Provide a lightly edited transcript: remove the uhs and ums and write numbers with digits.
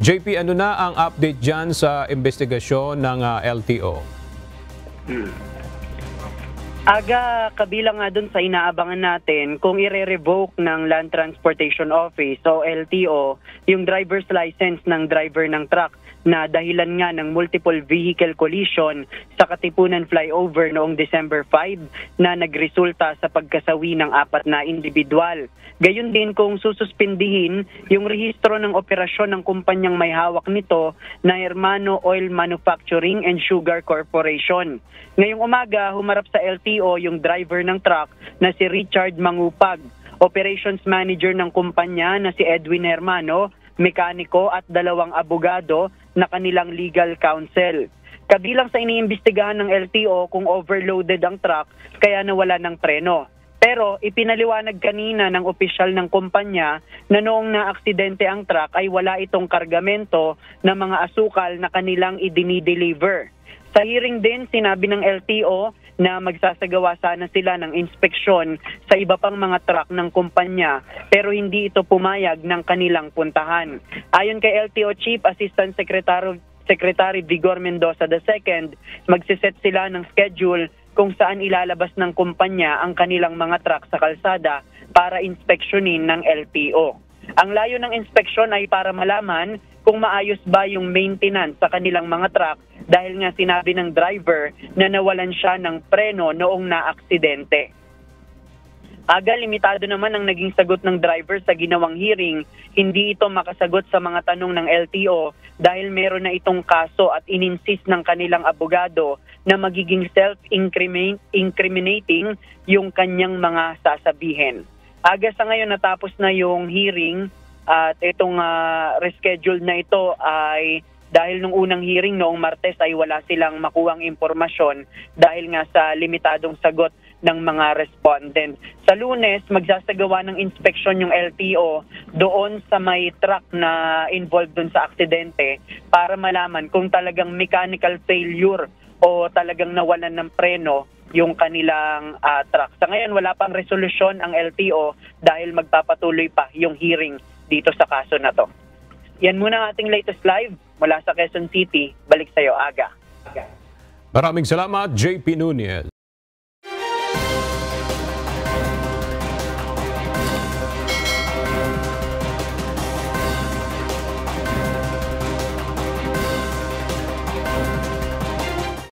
JP, ano na ang update dyan sa investigasyon ng LTO? Aga, kabilang nga dun sa inaabangan natin kung i-revoke ng Land Transportation Office o LTO yung driver's license ng driver ng truck na dahilan nga ng multiple vehicle collision sa Katipunan flyover noong December 5 na nagresulta sa pagkasawi ng 4 na individual. Gayon din kung sususpindihin yung rehistro ng operasyon ng kumpanyang may hawak nito na Hermano Oil Manufacturing and Sugar Corporation. Ngayong umaga, humarap sa LTO yung driver ng truck na si Richard Mangupag, operations manager ng kumpanya na si Edwin Hermano, mekaniko at 2 abogado na kanilang legal counsel. Kabilang sa iniimbestigahan ng LTO kung overloaded ang truck kaya nawala ng preno. Pero ipinaliwanag kanina ng opisyal ng kumpanya na noong na-aksidente ang truck ay wala itong kargamento ng mga asukal na kanilang idinideliver. Sa hearing din, sinabi ng LTO na magsasagawa sana sila ng inspeksyon sa iba pang mga truck ng kumpanya pero hindi ito pumayag ng kanilang puntahan. Ayon kay LTO Chief Assistant Secretary Vigor Mendoza II, magsiset sila ng schedule kung saan ilalabas ng kumpanya ang kanilang mga truck sa kalsada para inspeksyonin ng LTO. Ang layo ng inspeksyon ay para malaman kung maayos ba yung maintenance sa kanilang mga truck dahil nga sinabi ng driver na nawalan siya ng preno noong naaksidente. Aga, limitado naman ang naging sagot ng driver sa ginawang hearing. Hindi ito makasagot sa mga tanong ng LTO dahil meron na itong kaso at ininsist ng kanilang abogado na magiging self-incriminating yung kanyang mga sasabihin. Aga, sa ngayon natapos na yung hearing at itong reschedule na ito ay dahil nung unang hearing noong Martes ay wala silang makuhang impormasyon dahil nga sa limitadong sagot ng mga respondent. Sa Lunes, magsasagawa ng inspeksyon yung LTO doon sa may truck na involved doon sa aksidente para malaman kung talagang mechanical failure o talagang nawalan ng preno yung kanilang truck. Sa ngayon, wala pang resolusyon ang LTO dahil magpapatuloy pa yung hearing dito sa kaso na to. Yan muna ang ating latest live mula sa Quezon City. Balik sa'yo, Aga. Maraming salamat, JP Nunez.